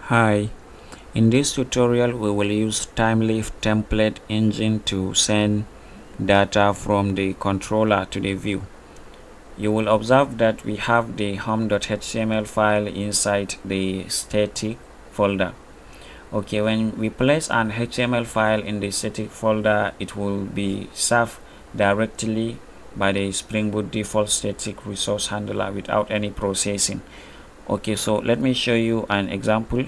Hi, in this tutorial we will use Thymeleaf template engine to send data from the controller to the view. You will observe that we have the home.html file inside the static folder. Okay, when we place an HTML file in the static folder, it will be served directly by the Springboot default static resource handler without any processing. Okay, so let me show you an example.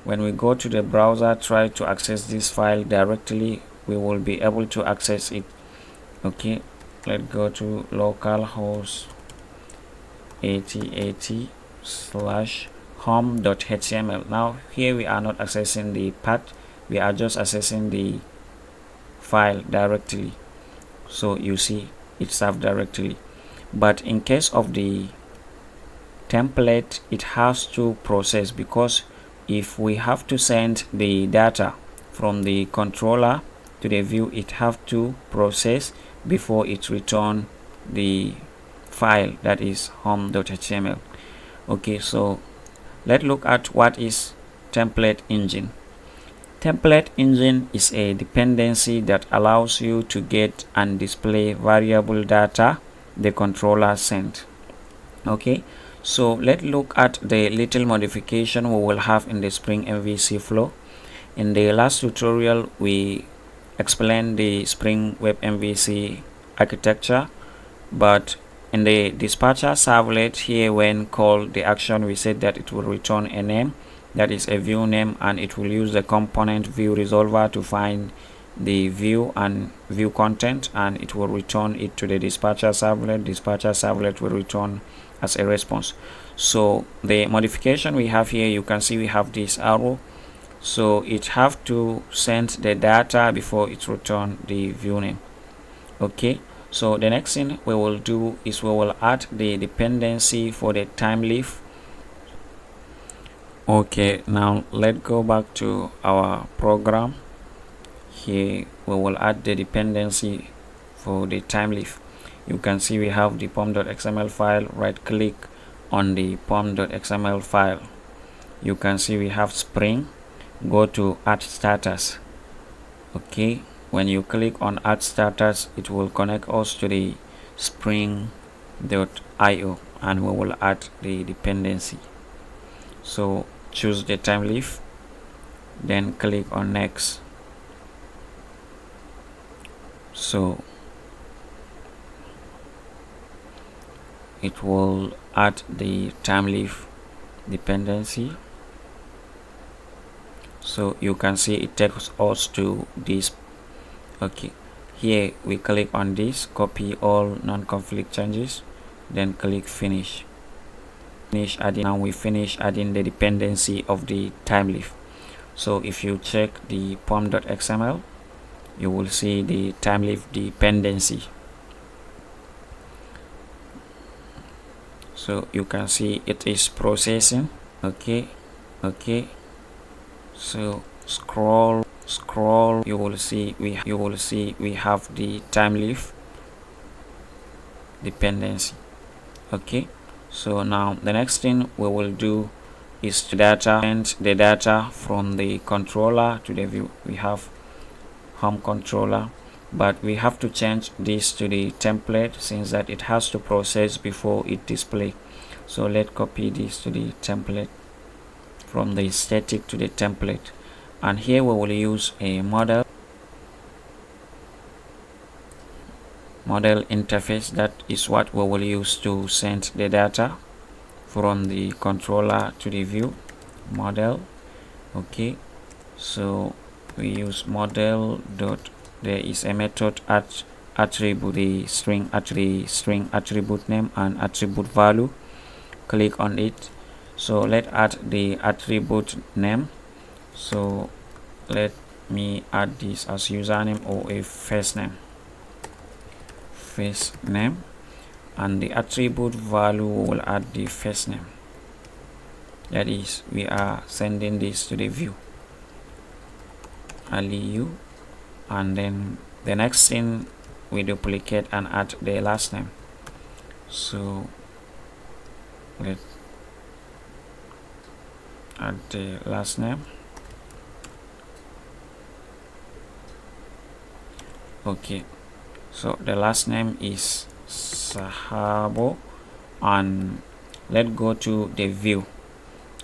When we go to the browser, try to access this file directly, we will be able to access it. Okay, let's go to localhost 8080/home.html. now here we are not accessing the path, we are just accessing the file directly. So you see it's served directly, but in case of the template it has to process, because if we have to send the data from the controller to the view, it have to process before it return the file that is home.html. okay, so let's look at what is template engine. Template engine is a dependency that allows you to get and display variable data the controller sent. Okay, so let's look at the little modification we will have in the Spring MVC flow. In the last tutorial we explained the Spring Web MVC architecture, but in the dispatcher servlet here, when called the action, we said that it will return a name, that is a view name, and it will use the component view resolver to find the view and view content, and it will return it to the dispatcher servlet. Dispatcher servlet will return as a response. So the modification we have here, you can see we have this arrow, so it have to send the data before it return the view name. Okay, so the next thing we will do is we will add the dependency for the Thymeleaf. Okay, now let's go back to our program. Here we will add the dependency for the Thymeleaf. You can see we have the pom.xml file. Right click on the pom.xml file. You can see we have Spring. Go to add status. Okay, when you click on add status, it will connect us to the spring.io and we will add the dependency. So choose the Thymeleaf, then click on next. So it will add the Thymeleaf dependency. So you can see it takes us to this. Okay, here we click on this, copy all non-conflict changes, then click finish. Now we finish adding the dependency of the Thymeleaf. So if you check the pom.xml, you will see the Thymeleaf dependency. So you can see it is processing. Okay, so scroll, you will see we have the Thymeleaf dependency. Okay, so now the next thing we will do is to send the data from the controller to the view. We have home controller, but we have to change this to the template since that it has to process before it display. So let's copy this to the template, from the static to the template, and here we will use a model interface. That is what we will use to send the data from the controller to the view. Model. Okay, so we use model dot, there is a method attribute the string attribute name and attribute value. Click on it. So let's add the attribute name. So let me add this as username or a first name, and the attribute value will add the first name. That is, we are sending this to the view, aliu, and then the next thing we duplicate and add the last name. So let's add the last name. Okay, so the last name is Sahabo, and let's go to the view.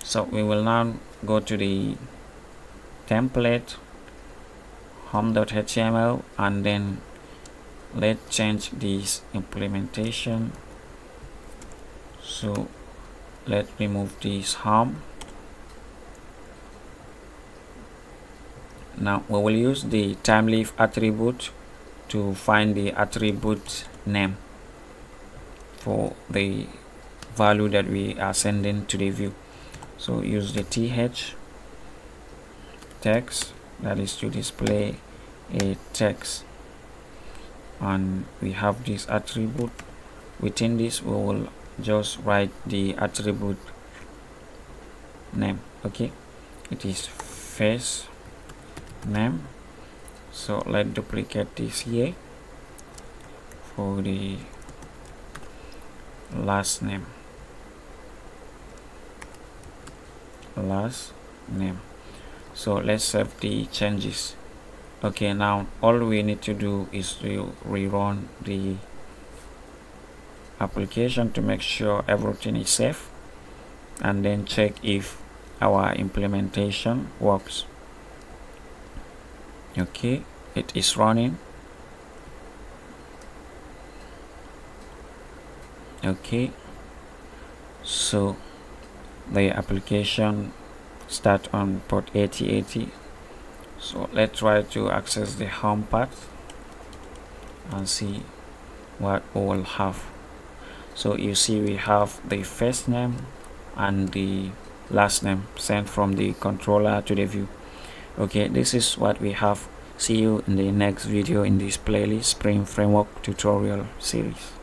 So we will now go to the template, home.html, and then let's change this implementation. So let's remove this home. Now we will use the Thymeleaf attribute to find the attribute name for the value that we are sending to the view. So use the th text, that is to display a text, and we have this attribute. Within this we will just write the attribute name. Okay, it is face name. So let's duplicate this here for the last name. So let's save the changes. Okay, now all we need to do is to rerun the application to make sure everything is safe, and then check if our implementation works. Okay, it is running. Okay, so the application start on port 8080. So let's try to access the home path and see what we will have. So you see we have the first name and the last name sent from the controller to the view. Okay, this is what we have. See you in the next video in this playlist Spring Framework tutorial series.